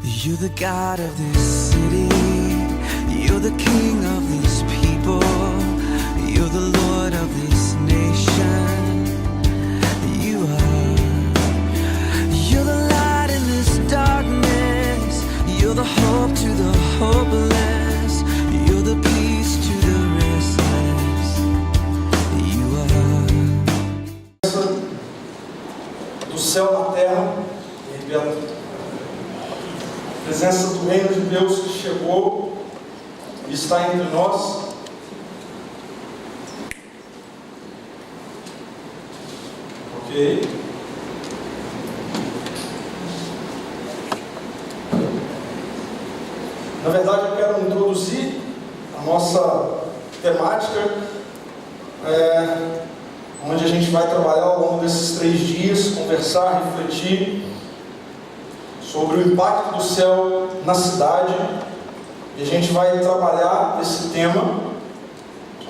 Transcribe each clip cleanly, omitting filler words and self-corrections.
You're the God of this city, you're the King of these people, you're the Lord of this nation. You are. You're the light in this darkness, you're the hope to the hopeless, you're the peace to the restless. You are. Do céu na terra, repito. Presença do reino de Deus que chegou e está entre nós. Ok. Na verdade, eu quero introduzir a nossa temática, onde a gente vai trabalhar ao longo desses 3 dias, conversar, refletir sobre o impacto do céu na cidade, e a gente vai trabalhar esse tema,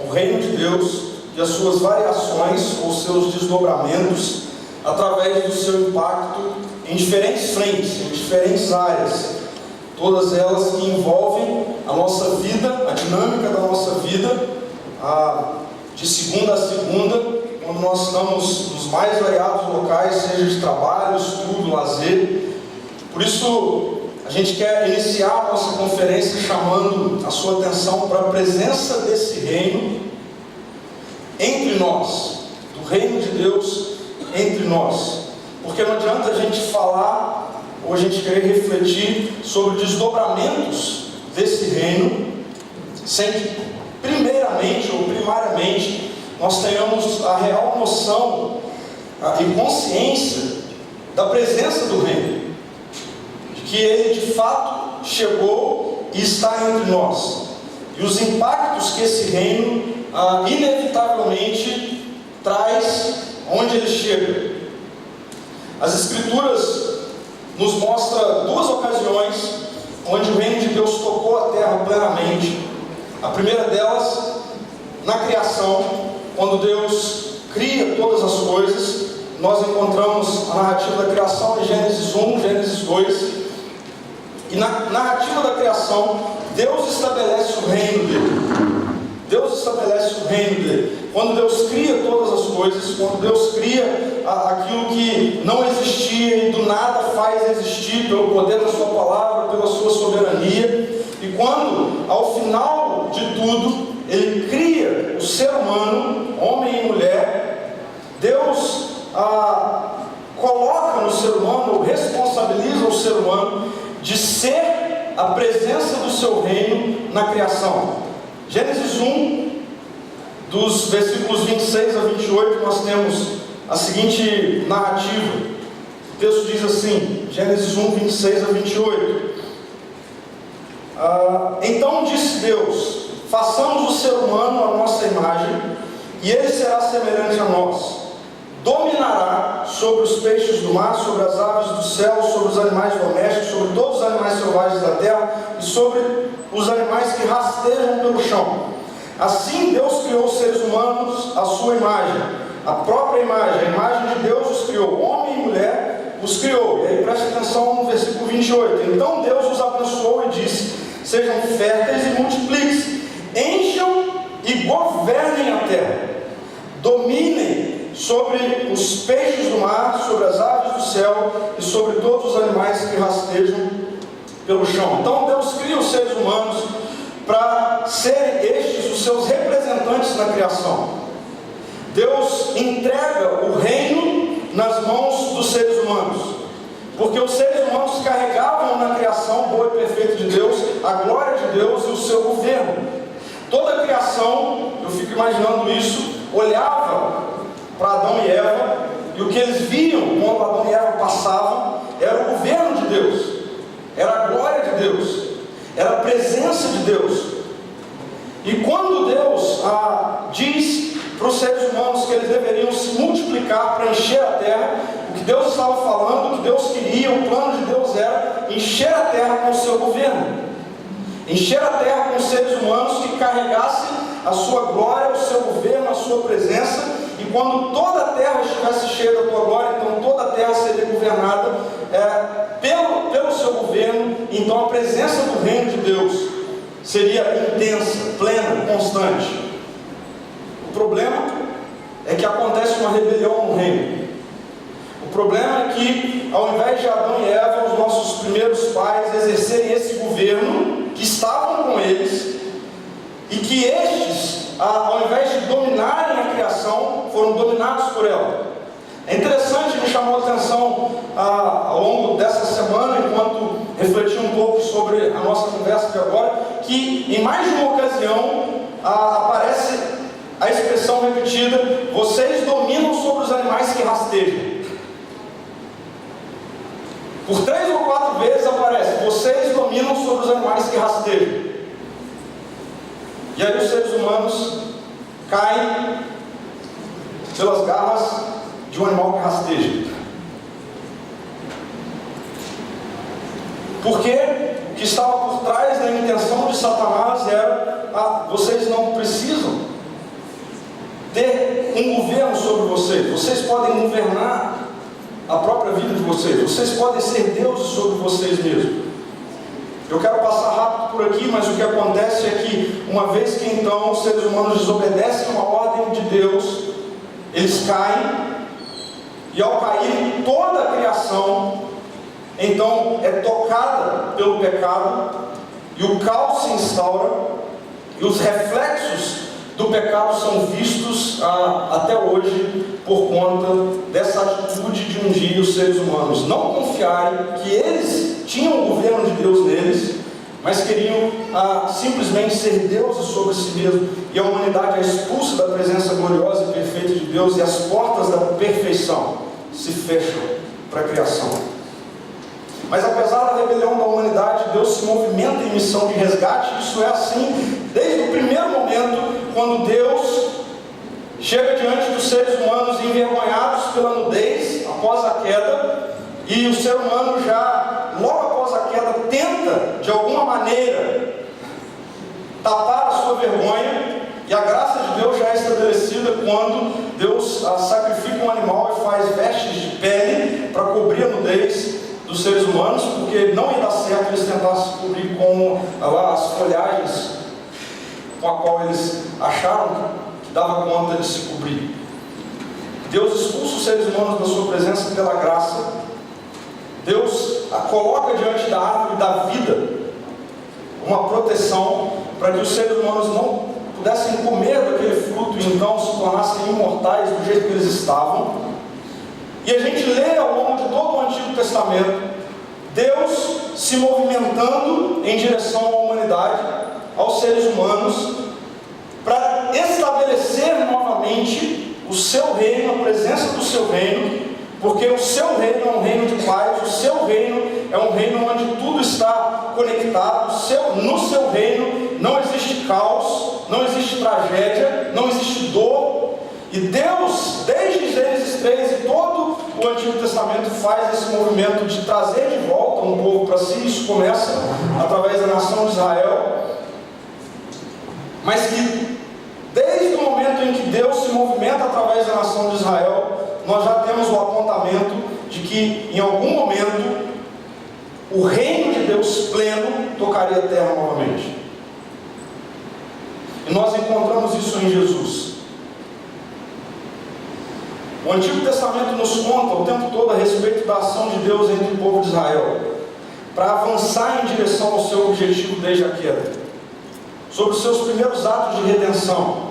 o reino de Deus e as suas variações ou seus desdobramentos, através do seu impacto em diferentes frentes, em diferentes áreas, todas elas que envolvem a nossa vida, a dinâmica da nossa vida, de segunda a segunda, quando nós estamos nos mais variados locais, seja de trabalho, estudo, lazer. Por isso, a gente quer iniciar a nossa conferência chamando a sua atenção para a presença desse reino entre nós, do reino de Deus entre nós. Porque não adianta a gente falar ou a gente querer refletir sobre desdobramentos desse reino sem que, primeiramente ou primariamente, nós tenhamos a real noção e consciência da presença do reino. Que ele de fato chegou e está entre nós, e os impactos que esse reino inevitavelmente traz onde ele chega. As Escrituras nos mostram 2 ocasiões onde o reino de Deus tocou a terra plenamente. A primeira delas, na criação, quando Deus cria todas as coisas. Nós encontramos a narrativa da criação em Gênesis 1, Gênesis 2. E na narrativa da criação, Deus estabelece o reino dele. Deus estabelece o reino dele. Quando Deus cria todas as coisas, quando Deus cria aquilo que não existia e do nada faz existir pelo poder da sua palavra, pela sua soberania. E quando, ao final de tudo, Ele cria o ser humano, homem e mulher, Deus coloca no ser humano, ou responsabiliza o ser humano, de ser a presença do seu reino na criação. Gênesis 1, dos versículos 26 a 28, nós temos a seguinte narrativa. O texto diz assim, Gênesis 1, 26 a 28. Então disse Deus: façamos o ser humano à nossa imagem, e ele será semelhante a nós. Dominará sobre os peixes do mar, sobre as aves do céu, sobre os animais domésticos, sobre todos os animais selvagens da terra e sobre os animais que rastejam pelo chão. Assim Deus criou os seres humanos à sua imagem, a própria imagem, a imagem de Deus os criou, homem e mulher os criou. E aí preste atenção no versículo 28. Então Deus os abençoou e disse: sejam férteis e multipliquem-se, encham e governem a terra, dominem sobre os peixes do mar, sobre as aves do céu e sobre todos os animais que rastejam pelo chão. Então Deus cria os seres humanos para serem estes os seus representantes na criação. Deus entrega o reino nas mãos dos seres humanos, porque os seres humanos carregavam na criação boa e perfeita de Deus a glória de Deus e o seu governo. Toda a criação, eu fico imaginando isso, olhava para Adão e Eva, e o que eles viam quando Adão e Eva passavam era o governo de Deus, era a glória de Deus, era a presença de Deus. E quando Deus diz para os seres humanos que eles deveriam se multiplicar para encher a terra, o que Deus estava falando, o que Deus queria, o plano de Deus era encher a terra com o seu governo, encher a terra com seres humanos que carregassem a sua glória, o seu governo, a sua presença. E quando toda a terra estivesse cheia da tua glória, então toda a terra seria governada pelo seu governo então a presença do reino de Deus seria intensa, plena, constante. O problema é que acontece uma rebelião no reino. O problema é que, ao invés de Adão e Eva, os nossos primeiros pais, exercerem esse governo, que estavam com eles, e que estes, ao invés de dominarem a criação, foram dominados por ela. É interessante, me chamou a atenção ao longo dessa semana, enquanto refleti um pouco sobre a nossa conversa de agora, que em mais de uma ocasião aparece a expressão repetida: vocês dominam sobre os animais que rastejam. Por 3 ou 4 vezes aparece: vocês dominam sobre os animais que rastejam. E aí os seres humanos caem pelas garras de um animal que rasteja. Porque o que estava por trás da intenção de Satanás era: vocês não precisam ter um governo sobre vocês, vocês podem governar a própria vida de vocês, vocês podem ser deuses sobre vocês mesmos. Eu quero passar rápido por aqui, mas o que acontece é que, uma vez que então os seres humanos desobedecem uma ordem de Deus, eles caem, e ao cair, toda a criação então é tocada pelo pecado, e o caos se instaura, e os reflexos do pecado são vistos até hoje por conta dessa atitude de um dia os seres humanos não confiarem que eles tinham o governo de Deus neles, mas queriam simplesmente ser deuses sobre si mesmos, e a humanidade é expulsa da presença gloriosa e perfeita de Deus, e as portas da perfeição se fecham para a criação. Mas apesar da rebelião da humanidade, Deus se movimenta em missão de resgate. Isso é assim desde o primeiro momento, quando Deus chega diante dos seres humanos envergonhados pela nudez após a queda, e o ser humano já, logo após a queda, tenta de alguma maneira tapar a sua vergonha, e a graça de Deus já é estabelecida quando Deus sacrifica um animal e faz vestes de pele para cobrir a nudez dos seres humanos, porque não ia dar certo eles tentassem se cobrir com as folhagens com a qual eles acharam que dava conta de se cobrir. Deus expulsa os seres humanos da sua presença pela graça. Deus coloca diante da árvore da vida uma proteção para que os seres humanos não pudessem comer daquele fruto e então se tornassem imortais do jeito que eles estavam. E a gente lê ao longo de todo o Antigo Testamento Deus se movimentando em direção à humanidade, aos seres humanos, para estabelecer novamente o seu reino, a presença do seu reino, porque o seu reino é um reino de paz, o seu reino é um reino onde tudo está conectado. No seu reino não existe caos, não existe tragédia, não existe dor. E Deus, desde Gênesis 3 e todo o Antigo Testamento, faz esse movimento de trazer de volta um povo para si. Isso começa através da nação de Israel, mas que desde o momento em que Deus se movimenta através da nação de Israel, nós já temos o apontamento de que em algum momento o reino de Deus pleno tocaria a terra novamente. E nós encontramos isso em Jesus. O Antigo Testamento nos conta o tempo todo a respeito da ação de Deus entre o povo de Israel, para avançar em direção ao seu objetivo desde a queda, sobre os seus primeiros atos de redenção,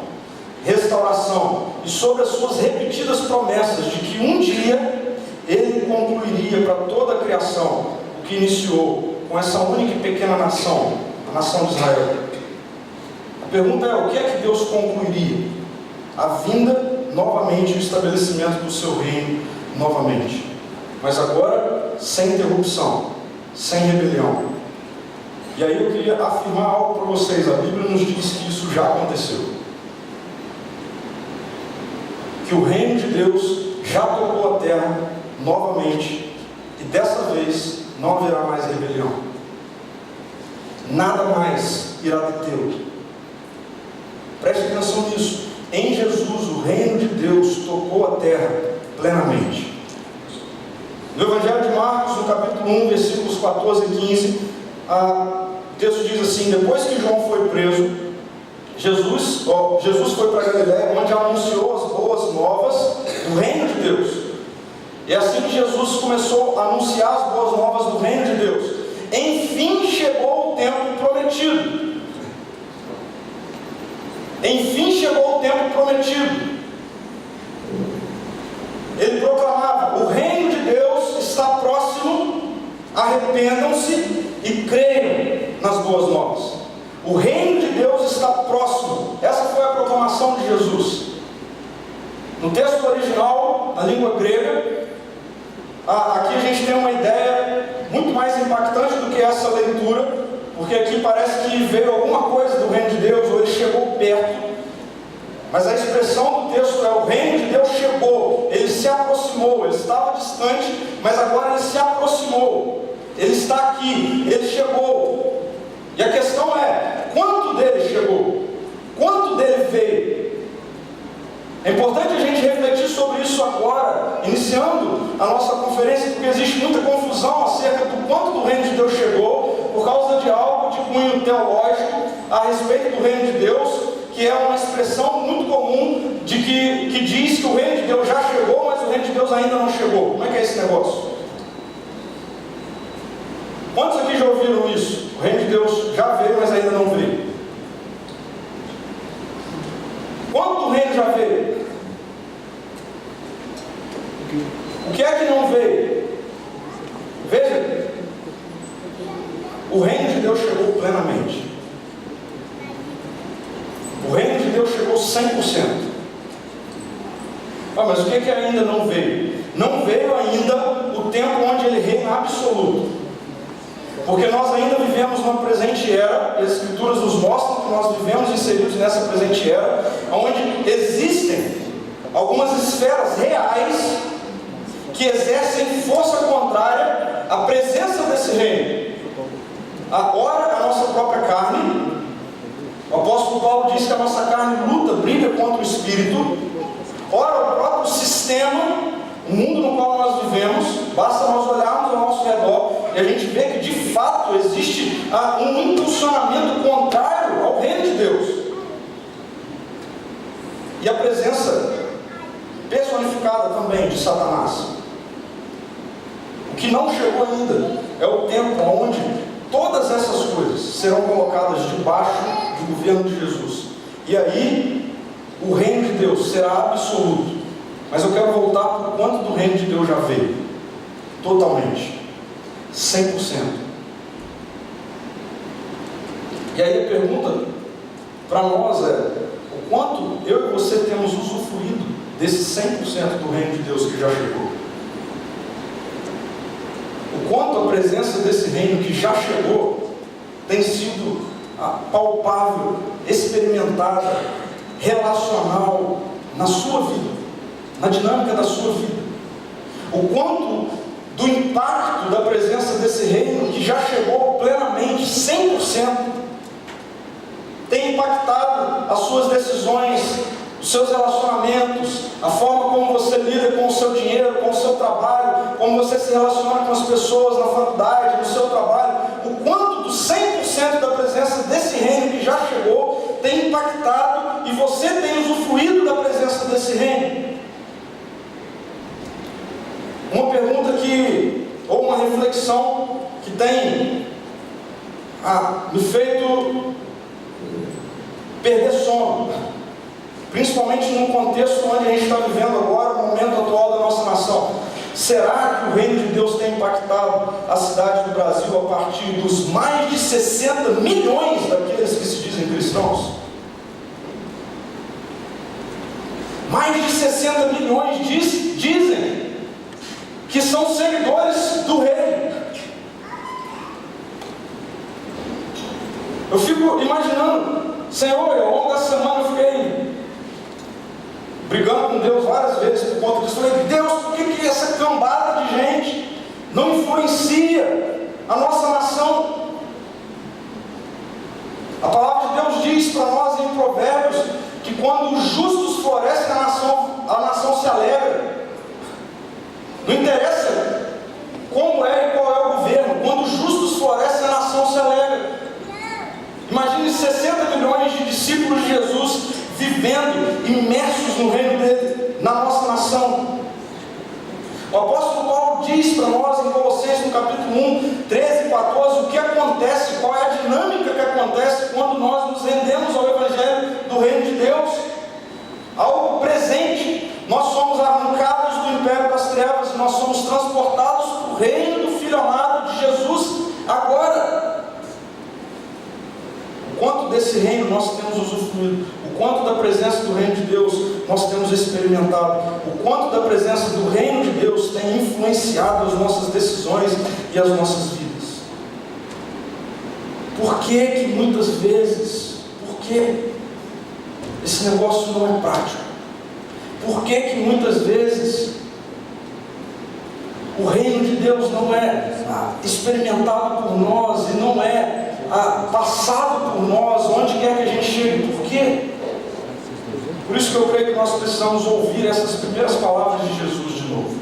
restauração, e sobre as suas repetidas promessas de que um dia Ele concluiria para toda a criação o que iniciou com essa única e pequena nação, a nação de Israel. A pergunta é: o que é que Deus concluiria? A vinda novamente, o estabelecimento do seu reino novamente, mas agora sem interrupção, sem rebelião. E aí eu queria afirmar algo para vocês. A Bíblia nos diz que isso já aconteceu, que o reino de Deus já tocou a terra novamente, e dessa vez não haverá mais rebelião, nada mais irá detê-lo. Preste atenção nisso. Em Jesus, o reino de Deus tocou a terra plenamente. No Evangelho de Marcos, no capítulo 1, versículos 14 e 15, o texto diz assim: depois que João foi preso, Jesus foi para Galiléia, onde anunciou as boas novas do reino de Deus. E é assim que Jesus começou a anunciar as boas novas do reino de Deus. Enfim chegou o tempo prometido. Enfim chegou o tempo prometido. Ele proclamava: o reino de Deus está próximo, arrependam-se e creiam nas boas novas. O reino de Deus está próximo. Essa foi a proclamação de Jesus. No texto original, na língua grega, aqui a gente tem uma ideia muito mais impactante do que essa leitura, porque aqui parece que veio alguma coisa do reino de Deus, ou ele chegou perto. Mas a expressão do texto é: o reino de Deus chegou, ele se aproximou, ele estava distante, mas agora ele se aproximou, ele está aqui, ele chegou. E a questão é: quanto dele chegou? Quanto dele veio? É importante a gente refletir sobre isso agora, iniciando a nossa conferência, porque existe muita confusão acerca do quanto do reino de Deus chegou, por causa de algo de cunho teológico a respeito do reino de Deus, que é uma expressão muito comum que diz que o reino de Deus já chegou, mas o reino de Deus ainda não chegou. Como é que é esse negócio? Quantos aqui já ouviram isso? O reino de Deus já veio, mas ainda não veio. Quanto do reino já veio? O que é que não veio? Veja, o reino de Deus chegou plenamente. O reino de Deus chegou 100%. Mas o que é que ainda não veio? Não veio ainda o tempo onde ele reina absoluto. Porque nós ainda vivemos numa presente era, e as Escrituras nos mostram que nós vivemos inseridos nessa presente era, onde existem algumas esferas reais que exercem força contrária à presença desse reino. Ora, a nossa própria carne. O apóstolo Paulo diz que a nossa carne luta, briga contra o Espírito. Ora, o próprio sistema, o mundo no qual nós vivemos, basta nós olharmos ao nosso redor e a gente vê que de fato existe um impulsionamento contrário ao reino de Deus. E a presença personificada também de Satanás. O que não chegou ainda é o tempo onde todas essas coisas serão colocadas debaixo do governo de Jesus. E aí, o reino de Deus será absoluto. Mas eu quero voltar para o quanto do reino de Deus já veio. Totalmente. 100%. E aí a pergunta para nós é: o quanto eu e você temos usufruído desse 100% do reino de Deus que já chegou? O quanto a presença desse reino que já chegou tem sido palpável, experimentada, relacional na sua vida, na dinâmica da sua vida. O quanto do impacto da presença desse reino que já chegou plenamente, 100%, tem impactado as suas decisões, os seus relacionamentos, a forma como você lida com o seu dinheiro, com o seu trabalho, como você se relaciona com as pessoas na faculdade, no seu trabalho. O quanto do 100% da presença desse reino que já chegou tem impactado e você tem usufruído da presença desse reino. Uma pergunta ou uma reflexão que tem me feito perder sono, principalmente num contexto onde a gente está vivendo agora, no momento atual da nossa nação. Será que o reino de Deus tem impactado a cidade do Brasil a partir dos mais de 60 milhões daqueles que se dizem cristãos? Mais de 60 milhões dizem que são seguidores do reino. Eu fico imaginando, Senhor, ao longo da semana eu fiquei brigando com Deus várias vezes por conta disso. Falei: Deus, por que essa cambada de gente não influencia a nossa nação? A palavra de Deus diz para nós em Provérbios que quando os justos florescem, a nação se alegra. Não interessa como é e qual é o governo, quando os justos florescem, a nação se vivendo, imersos no reino dele, na nossa nação. O apóstolo Paulo diz para nós em Colossenses, no capítulo 1, 13 e 14, o que acontece, qual é a dinâmica que acontece quando nós nos rendemos ao Evangelho do reino de Deus. Algo presente, nós somos arrancados do império das trevas e nós somos transportados para o reino do Filho amado de Jesus agora. O quanto desse reino nós temos usufruído, o quanto da presença do reino de Deus nós temos experimentado, o quanto da presença do reino de Deus tem influenciado as nossas decisões e as nossas vidas. Por que muitas vezes, esse negócio não é prático? Por que muitas vezes o reino de Deus não é experimentado por nós e não é passado por nós, onde quer que a gente chegue? Por quê? Por isso que eu creio que nós precisamos ouvir essas primeiras palavras de Jesus de novo.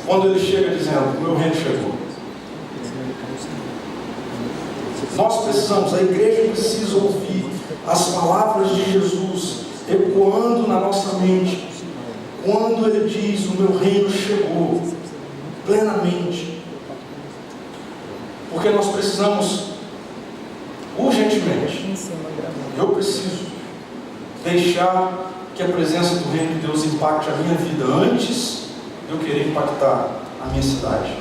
Quando ele chega dizendo, o meu reino chegou. Nós precisamos, a igreja precisa ouvir as palavras de Jesus ecoando na nossa mente, quando ele diz, o meu reino chegou, plenamente. Porque nós precisamos, urgentemente, eu preciso deixar que a presença do reino de Deus impacte a minha vida antes de eu querer impactar a minha cidade.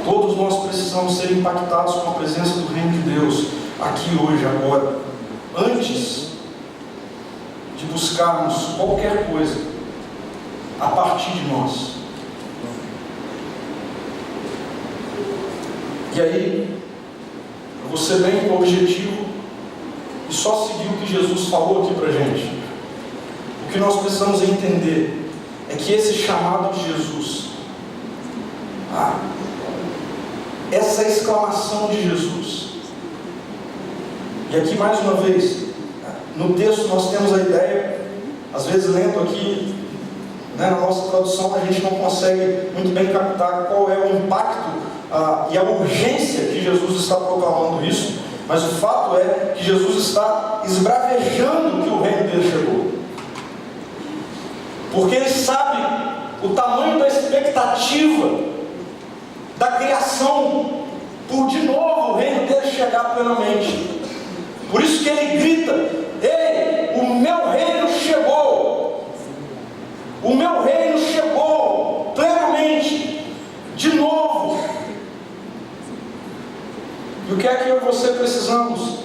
Todos nós precisamos ser impactados com a presença do reino de Deus aqui hoje, agora, antes de buscarmos qualquer coisa a partir de nós. E aí, eu vou ser bem objetivo e só seguir o que Jesus falou aqui pra gente. O que nós precisamos entender é que esse chamado de Jesus, essa exclamação de Jesus, e aqui mais uma vez, no texto nós temos a ideia, às vezes lendo aqui, na nossa tradução a gente não consegue muito bem captar qual é o impacto e a urgência que Jesus está proclamando isso, mas o fato é que Jesus está esbravejando que o reino dele chegou, porque ele sabe o tamanho da expectativa da criação por de novo o reino dele chegar plenamente. Por isso que ele grita, ei, o meu reino chegou, o meu reino chegou plenamente, de novo. E o que é que eu e você precisamos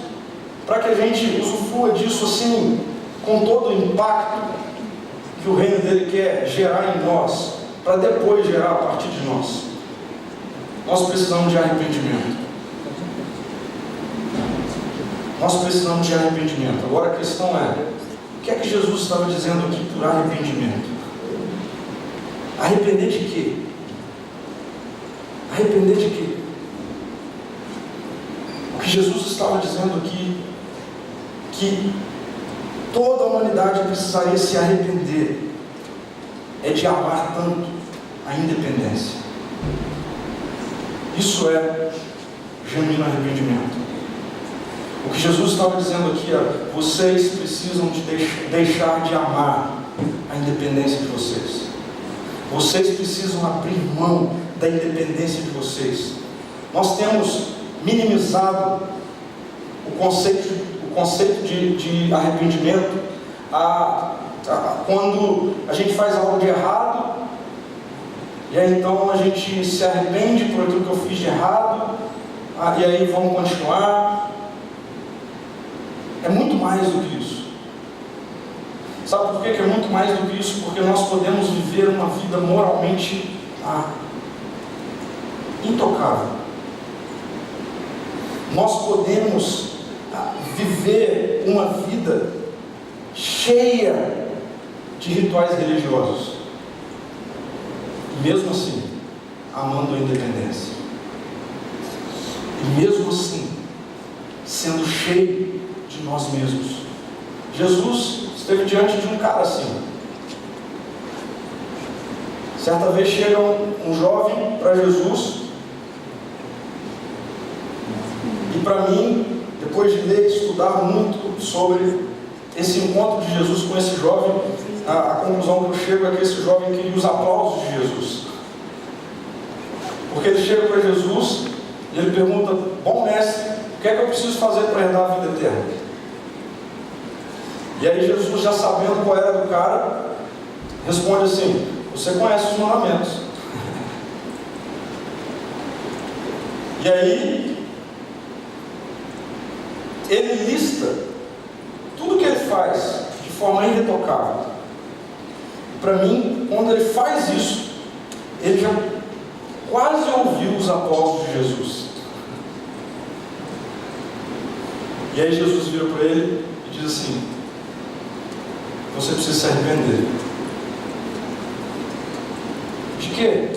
para que a gente usufrua disso assim, com todo o impacto que o reino dele quer gerar em nós, para depois gerar a partir de nós? Nós precisamos de arrependimento. Nós precisamos de arrependimento. Agora a questão é, o que é que Jesus estava dizendo aqui por arrependimento? Arrepender de quê? Arrepender de quê? O que Jesus estava dizendo aqui, que toda a humanidade precisaria se arrepender, é de amar tanto a independência. Isso é genuíno arrependimento. O que Jesus estava dizendo aqui é, vocês precisam de deixar de amar a independência de vocês. Vocês precisam abrir mão da independência de vocês. Nós temos minimizado o conceito de arrependimento quando a gente faz algo de errado, e aí então a gente se arrepende por aquilo que eu fiz de errado, e aí vamos continuar. É muito mais do que isso. Sabe por que é muito mais do que isso? Porque nós podemos viver uma vida moralmente intocável. Nós podemos viver uma vida cheia de rituais religiosos, e mesmo assim amando a independência, e mesmo assim sendo cheio de nós mesmos. Jesus esteve diante de um cara assim. Certa vez chega um jovem para Jesus, e para mim, depois de ler e estudar muito muito sobre esse encontro de Jesus com esse jovem. A conclusão que eu chego é que esse jovem queria os aplausos de Jesus. Porque ele chega para Jesus e ele pergunta: bom mestre, o que é que eu preciso fazer para herdar a vida eterna? E aí Jesus, já sabendo qual era do cara, responde assim: você conhece os mandamentos. E aí ele lista tudo que ele faz de forma irretocável. Para mim, quando ele faz isso, ele já quase ouviu os aplausos de Jesus. E aí Jesus vira para ele e diz assim: você precisa se arrepender. De quê?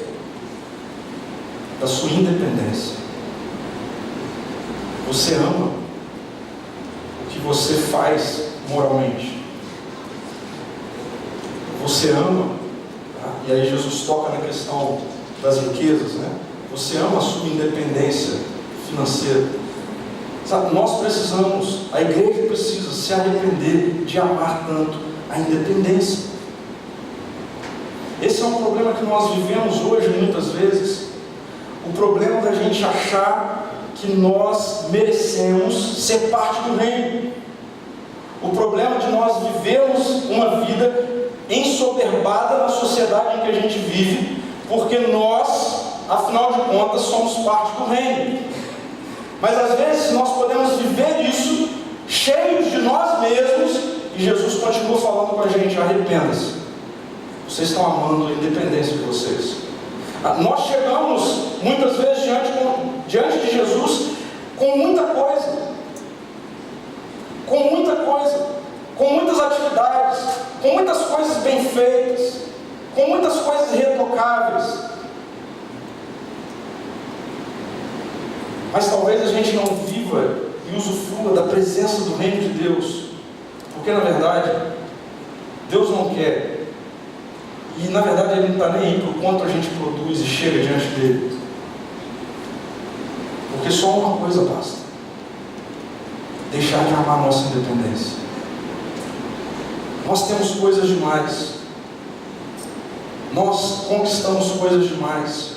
Da sua independência. Você ama o que você faz moralmente. Você ama, e aí Jesus toca na questão das riquezas, né? Você ama a sua independência financeira. Sabe, nós precisamos, a igreja precisa se arrepender de amar tanto a independência. Esse é um problema que nós vivemos hoje muitas vezes. O problema da gente achar que nós merecemos ser parte do reino. O problema de nós vivermos uma vida ensoberbada na sociedade em que a gente vive, porque nós, afinal de contas, somos parte do reino. Mas às vezes nós podemos viver isso cheios de nós mesmos, e Jesus continua falando com a gente: arrependa-se. Vocês estão amando a independência de vocês. Nós chegamos muitas vezes diante de Jesus com muita coisa, com muitas atividades, com muitas coisas bem feitas, com muitas coisas irretocáveis. Mas talvez a gente não viva e usufrua da presença do reino de Deus, porque na verdade Deus não quer. E na verdade Ele não está nem aí por quanto a gente produz e chega diante dEle. Porque só uma coisa basta: deixar de amar a nossa independência. Nós temos coisas demais. Nós conquistamos coisas demais.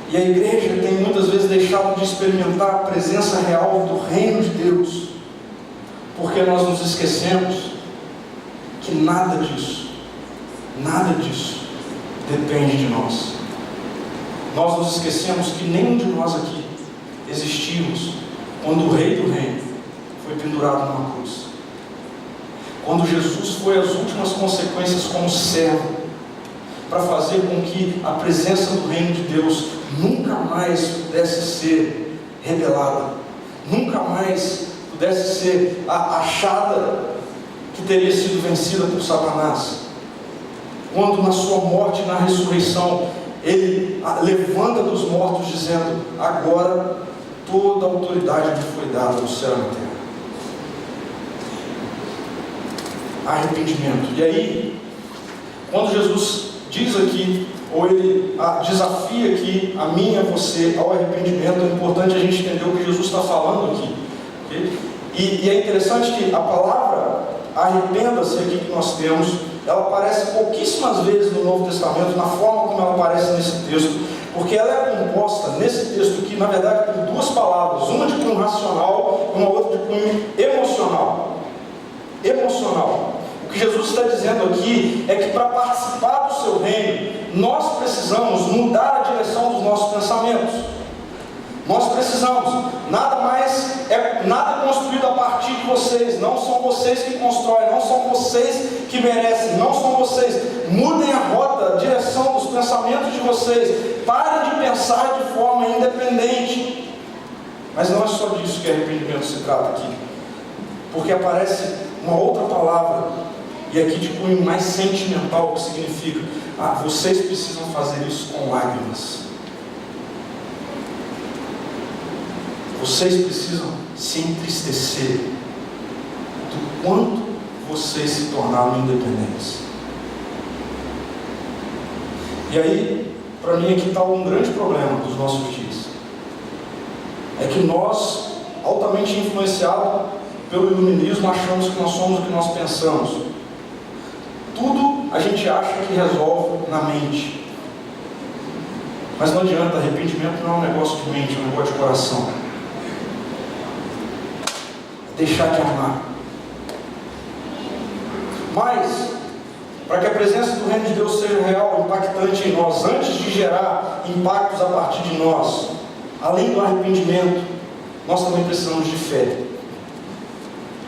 E a igreja tem muitas vezes deixado de experimentar a presença real do reino de Deus, porque nós nos esquecemos que nada disso depende de nós. Nós nos esquecemos que nenhum de nós aqui existimos quando o Rei do Reino foi pendurado numa cruz. Quando Jesus foi às últimas consequências como servo, para fazer com que a presença do reino de Deus nunca mais pudesse ser revelada, nunca mais pudesse ser achada que teria sido vencida por Satanás. Quando na sua morte e na ressurreição Ele levanta dos mortos dizendo: agora toda a autoridade me foi dada no céu e na terra. Arrependimento. E aí, quando Jesus diz aqui, ou Ele desafia aqui a mim e a você ao arrependimento, é importante a gente entender o que Jesus está falando aqui, okay? E é interessante que a palavra arrependa-se aqui que nós temos, ela aparece pouquíssimas vezes no Novo Testamento, na forma como ela aparece nesse texto, porque ela é composta nesse texto aqui, na verdade, por duas palavras, uma de cunho racional e uma outra de cunho emocional. O que Jesus está dizendo aqui é que para participar do seu reino, nós precisamos mudar a direção dos nossos pensamentos. Nós precisamos, nada construído a partir de vocês, não são vocês que constroem, não são vocês que merecem, não são vocês. Mudem a rota, a direção dos pensamentos de vocês, parem de pensar de forma independente. Mas não é só disso que arrependimento se trata aqui, porque aparece uma outra palavra, e aqui de cunho mais sentimental, que significa: vocês precisam fazer isso com lágrimas. Vocês precisam se entristecer do quanto vocês se tornaram independentes. E aí, para mim aqui está um grande problema dos nossos dias. É que nós, altamente influenciados pelo iluminismo, achamos que nós somos o que nós pensamos. Tudo a gente acha que resolve na mente. Mas não adianta, arrependimento não é um negócio de mente, é um negócio de coração. Deixar de amar. Mas, para que a presença do reino de Deus seja real, impactante em nós, antes de gerar impactos a partir de nós, além do arrependimento, nós também precisamos de fé.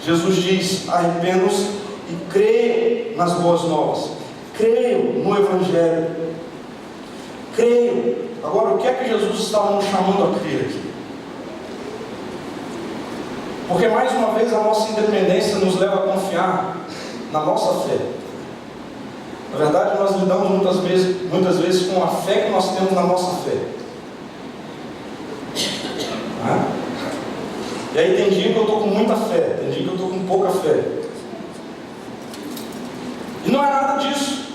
Jesus diz: arrependam-se e creiam nas boas novas, creiam no Evangelho, creiam. Agora, o que é que Jesus estava nos chamando a crer aqui? Porque mais uma vez a nossa independência nos leva a confiar na nossa fé. Na verdade, nós lidamos muitas vezes com a fé que nós temos na nossa fé. E aí tem dia que eu estou com muita fé, tem dia que eu estou com pouca fé. E não é nada disso.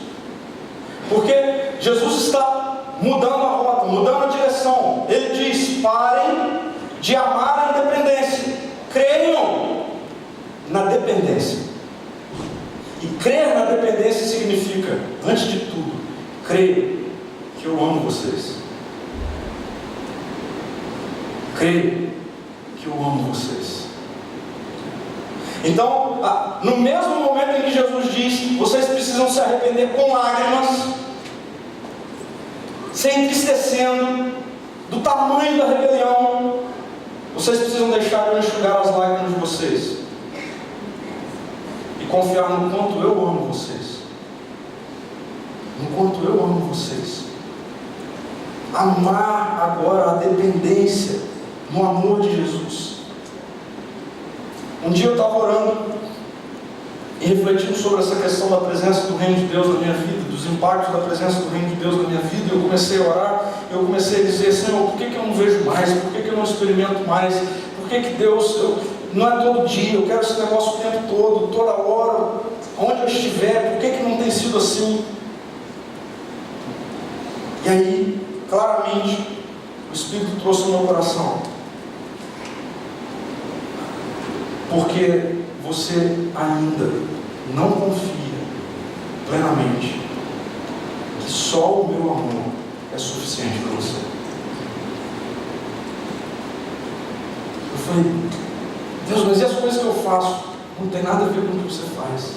Porque Jesus está mudando a rota, mudando a direção. Ele diz: parem de amar a independência, creiam na dependência. E crer na dependência significa, antes de tudo, creio que eu amo vocês. Creio que eu amo vocês. Então, no mesmo momento em que Jesus diz: vocês precisam se arrepender com lágrimas, se entristecendo do tamanho da rebelião, vocês precisam deixar eu enxugar as lágrimas de vocês e confiar no quanto eu amo vocês. No quanto eu amo vocês. Amar agora a dependência no amor de Jesus. Um dia eu estava orando e refletindo sobre essa questão da presença do reino de Deus na minha vida, dos impactos da presença do reino de Deus na minha vida. Eu comecei a orar, eu comecei a dizer: Senhor, por que eu não vejo mais? Por que eu não experimento mais? Por que Deus, não é todo dia, eu quero esse negócio o tempo todo, toda hora, onde eu estiver, por que não tem sido assim? E aí, claramente, o Espírito trouxe ao meu coração: porque você ainda não confia plenamente que só o meu amor é suficiente para você. Eu falei: Deus, mas e as coisas que eu faço? Não tem nada a ver com o que você faz.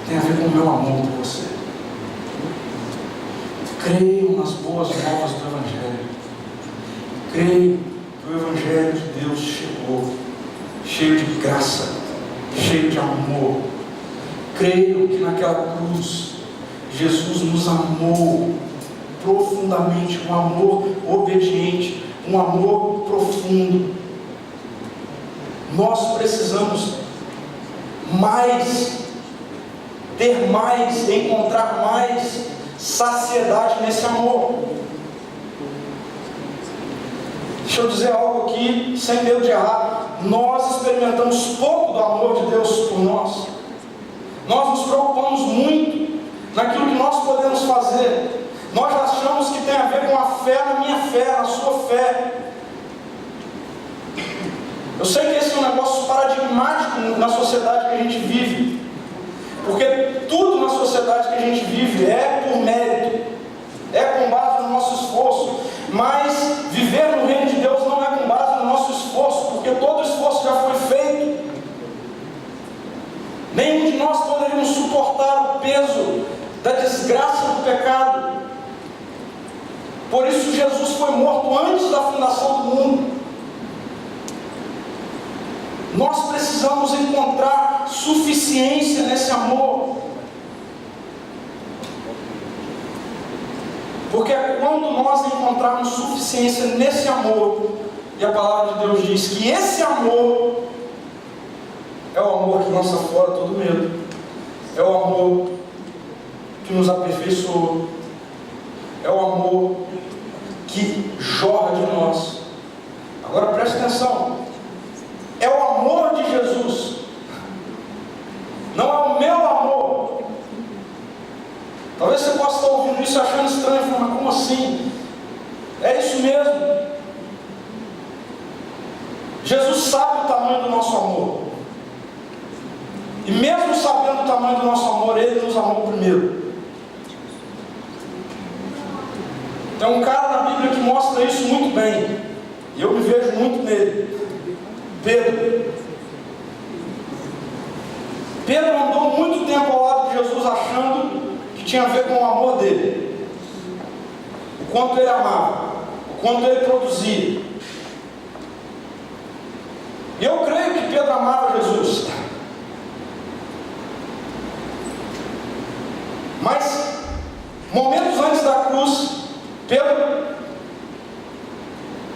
Tem a ver com o meu amor por você. Creio nas boas novas do Evangelho. Creio que o Evangelho de Deus chegou, cheio de graça, cheio de amor. Creio que naquela cruz Jesus nos amou profundamente, um amor obediente, um amor profundo. Nós precisamos mais, ter mais, encontrar mais saciedade nesse amor. Deixa eu dizer algo aqui, sem medo de errar. Nós experimentamos pouco do amor de Deus por nós. Nós nos preocupamos muito naquilo que nós podemos fazer. Nós achamos que tem a ver com a fé na minha fé, na sua fé. Eu sei que esse é um negócio paradigmático na sociedade que a gente vive. Porque tudo na sociedade que a gente vive é por mérito, é com base no nosso esforço. Mas viver no reino de Deus não é com base no nosso esforço, porque todo esforço já foi feito. Nenhum de nós poderíamos suportar o peso da desgraça do pecado. Por isso Jesus foi morto antes da fundação do mundo. Nós precisamos encontrar suficiência nesse amor. Porque é quando nós encontrarmos suficiência nesse amor, e a palavra de Deus diz que esse amor é o amor que lança fora todo medo, é o amor que nos aperfeiçoa, é o amor que jorra de nós. Agora preste atenção, é o amor de Jesus, não é o meu amor. Talvez você possa estar ouvindo isso achando estranho, falando: mas como assim? É isso mesmo. Jesus sabe o tamanho do nosso amor. E mesmo sabendo o tamanho do nosso amor, Ele nos amou primeiro. Tem um cara na Bíblia que mostra isso muito bem, e eu me vejo muito nele. Pedro. Pedro andou muito tempo ao lado de Jesus achando que tinha a ver com o amor dele, o quanto ele amava, o quanto ele produzia. E eu creio que Pedro amava Jesus. Mas, momentos antes da cruz, Pedro,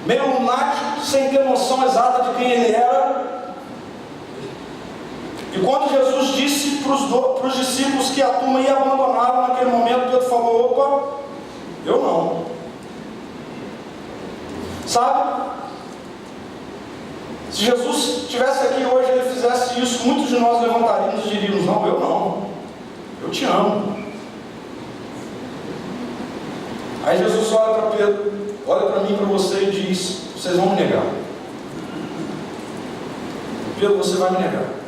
meio lunático, sem ter noção exata de quem ele era, e quando Jesus disse para os discípulos que a turma ia abandoná-lo naquele momento, Pedro falou: opa, eu não. Sabe? Se Jesus estivesse aqui hoje e ele fizesse isso, muitos de nós levantaríamos e diríamos: não, eu não, eu te amo. Aí Jesus olha para Pedro, olha para mim, para você e diz: vocês vão me negar. Pedro, você vai me negar.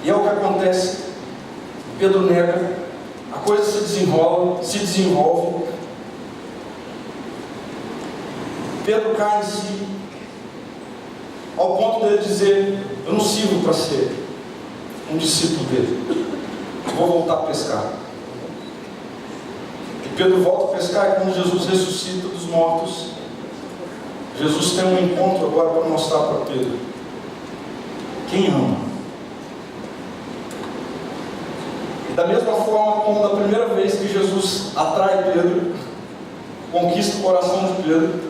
E é o que acontece. Pedro nega, a coisa se desenvolve. Pedro cai em si, ao ponto dele dizer: eu não sirvo para ser um discípulo dele, vou voltar a pescar. E Pedro volta a pescar, e quando Jesus ressuscita dos mortos, Jesus tem um encontro agora para mostrar para Pedro quem ama. E da mesma forma como da primeira vez que Jesus atrai Pedro, conquista o coração de Pedro,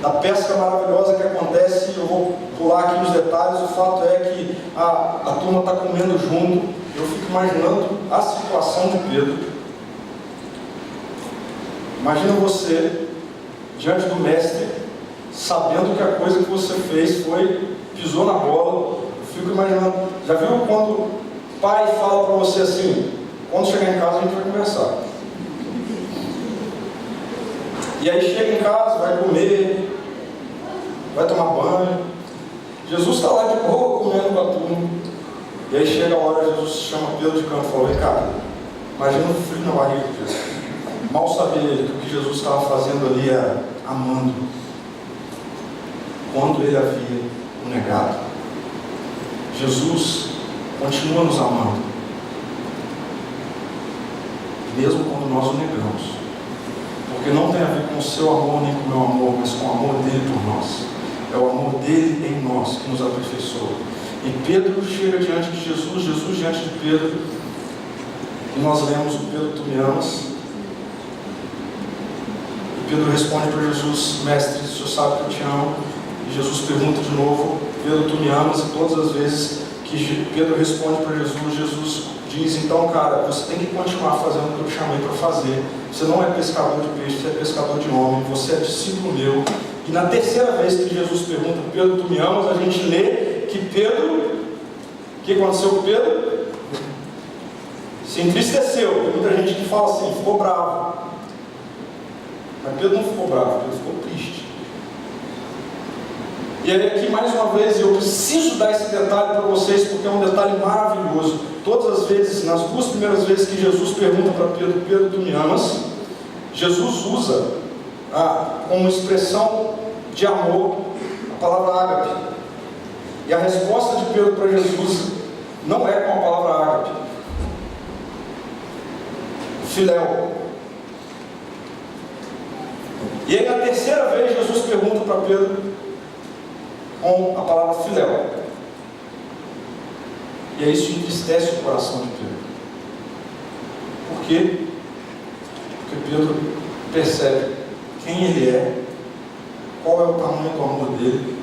da pesca maravilhosa que acontece, eu vou pular aqui nos detalhes. O fato é que a turma está comendo junto. Eu fico imaginando a situação de Pedro. Imagina você diante do mestre, sabendo que a coisa que você fez pisou na bola. Eu fico imaginando. Já viu quando o pai fala para você assim: quando chegar em casa a gente vai conversar? E aí chega em casa, vai comer, vai tomar banho. Jesus está lá de boa comendo com a turma. E aí chega a hora, Jesus chama Pedro de canto e fala: vem cá, imagina um frio na barriga de Pedro. Mal sabia ele que o que Jesus estava fazendo ali era amando, quando ele havia o negado. Jesus continua nos amando, mesmo quando nós o negamos. Porque não tem a ver com o seu amor nem com o meu amor, mas com o amor dele por nós. É o amor dele em nós que nos aperfeiçoa. E Pedro chega diante de Jesus, Jesus diante de Pedro, e nós lemos o Pedro, tu me amas? E Pedro responde para Jesus: mestre, o senhor sabe que eu te amo. E Jesus pergunta de novo: Pedro, tu me amas? E todas as vezes que Pedro responde para Jesus, Jesus diz: então, cara, você tem que continuar fazendo o que eu te chamei para fazer. Você não é pescador de peixe, você é pescador de homem, você é discípulo meu. E na terceira vez que Jesus pergunta: Pedro, tu me amas? A gente lê que Pedro, o que aconteceu com Pedro? Se entristeceu. Tem muita gente que fala assim, ficou bravo. Mas Pedro não ficou bravo, Pedro ficou triste. E aí aqui mais uma vez eu preciso dar esse detalhe para vocês, porque é um detalhe maravilhoso. Todas as vezes, nas duas primeiras vezes que Jesus pergunta para Pedro: Pedro, tu me amas? Jesus usa como expressão de amor a palavra ágape. E a resposta de Pedro para Jesus não é com a palavra ágape, filéu. E aí na terceira vez Jesus pergunta para Pedro com a palavra filéu. E aí isso entristece o coração de Pedro. Por quê? Porque Pedro percebe quem ele é, qual é o tamanho do amor dele,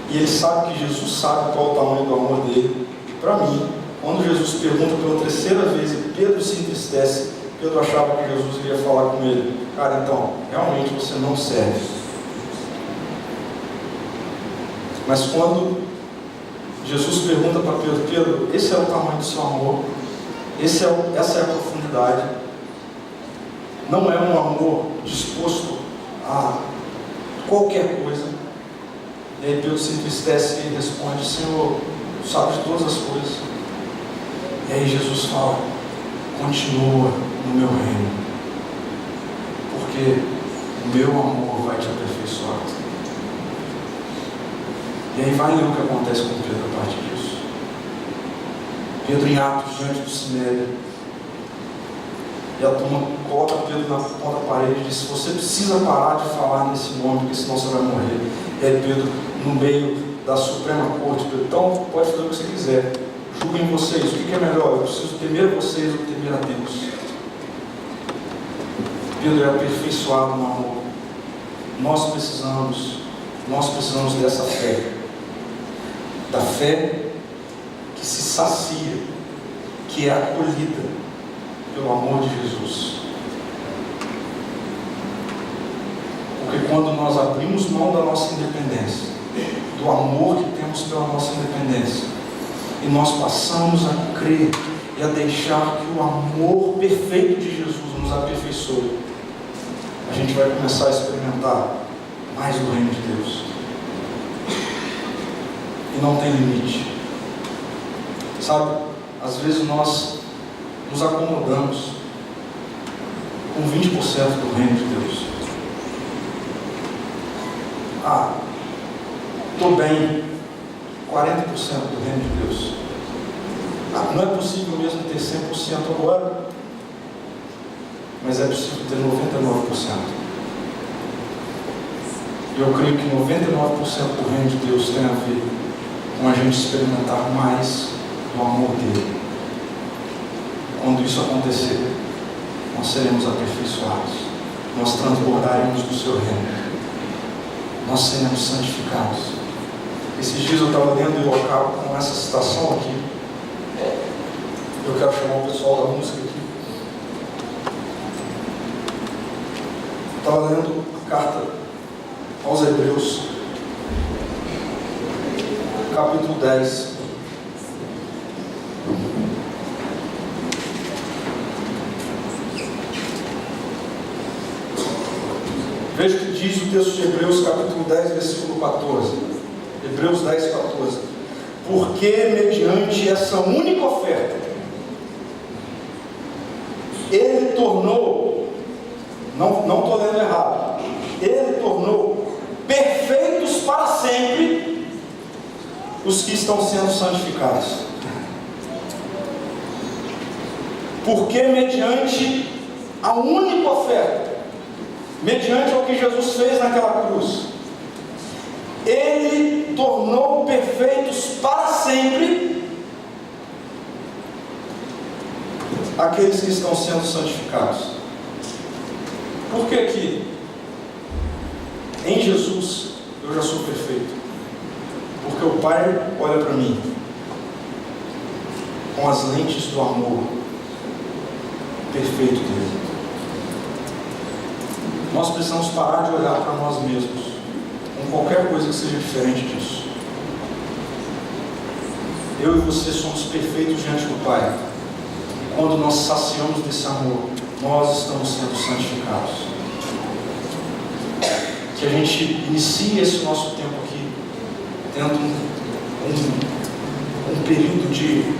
e ele sabe que Jesus sabe qual é o tamanho do amor dele. E para mim, quando Jesus pergunta pela terceira vez e Pedro se entristece, Pedro achava que Jesus iria falar com ele: cara, então, realmente você não serve. Mas quando Jesus pergunta para Pedro: Pedro, esse é o tamanho do seu amor, essa é a profundidade. Não é um amor disposto a qualquer coisa. E aí Pedro se entristece e responde: Senhor, tu sabes de todas as coisas. E aí Jesus fala: continua no meu reino, porque o meu amor vai te aperfeiçoar. E aí vai ler o que acontece com Pedro a partir disso. Pedro em Atos, diante do Sinédrio, e a turma coloca Pedro na ponta da parede e diz: você precisa parar de falar nesse nome, porque senão você vai morrer. E aí Pedro, no meio da Suprema Corte, Pedro: então pode fazer o que você quiser, julguem vocês, o que é melhor? Eu preciso temer a vocês ou temer a Deus? Pedro é aperfeiçoado no amor. Nós precisamos dessa fé, da fé que se sacia, que é acolhida pelo amor de Jesus. Porque quando nós abrimos mão da nossa independência, do amor que temos pela nossa independência, e nós passamos a crer e a deixar que o amor perfeito de Jesus nos aperfeiçoe, a gente vai começar a experimentar mais o reino de Deus. E não tem limite. Sabe, às vezes nós nos acomodamos com 20% do reino de Deus. Estou bem, 40% do reino de Deus. Não é possível mesmo ter 100% agora, mas é possível ter 99%. Eu creio que 99% do reino de Deus tem a ver com a gente experimentar mais do amor dele. Quando isso acontecer, nós seremos aperfeiçoados, nós transbordaremos do seu reino, nós seremos santificados. Esses dias eu estava lendo e eu acabo com essa citação aqui. Eu quero chamar o pessoal da música aqui. Eu estava lendo a carta aos Hebreus, capítulo 10. Veja o que diz o texto de Hebreus, capítulo 10, versículo 14. Hebreus 10, 14. Porque mediante essa única oferta, ele tornou, não estou lendo errado, ele tornou perfeitos para sempre os que estão sendo santificados. Porque mediante a única oferta, mediante ao que Jesus fez naquela cruz, ele tornou perfeitos para sempre aqueles que estão sendo santificados. Por que que em Jesus eu já sou perfeito? Porque o Pai olha para mim com as lentes do amor perfeito dele. Nós precisamos parar de olhar para nós mesmos com qualquer coisa que seja diferente disso. Eu e você somos perfeitos diante do Pai. E quando nós saciamos desse amor, nós estamos sendo santificados. Que a gente inicie esse nosso tempo aqui tendo um período de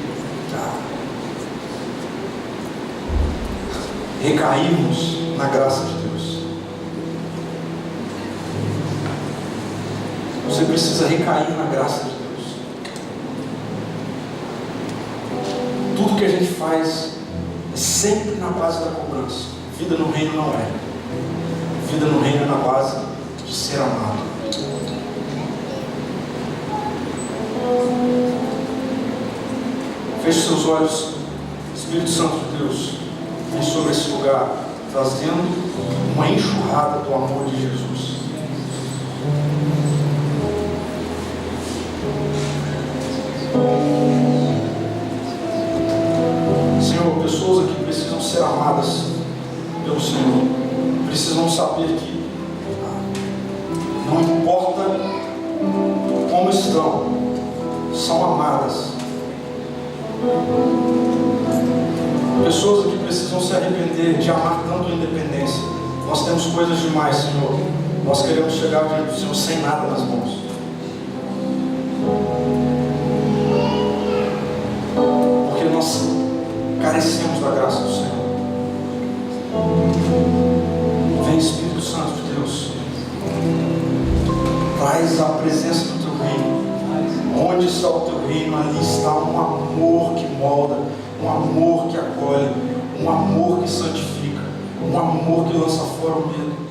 recairmos na graça de Deus. Você precisa recair na graça de Deus. Tudo que a gente faz é sempre na base da cobrança. Vida no reino não é. Vida no reino é na base de ser amado. Feche seus olhos. Espírito Santo de Deus, vem sobre esse lugar, trazendo uma enxurrada do amor de Jesus. Senhor, pessoas aqui precisam ser amadas pelo Senhor, precisam saber que não importa como estão, são amadas. Pessoas aqui precisam se arrepender de amar tanto a independência. Nós temos coisas demais, Senhor. Nós queremos chegar diante do Senhor sem nada nas mãos. Porque nós carecemos da graça do Senhor. Vem, Espírito Santo de Deus, traz a presença do Teu reino. Onde está o Teu reino, ali está um amor que molda, um amor que acolhe, um amor que santifica, um amor que lança fora o medo.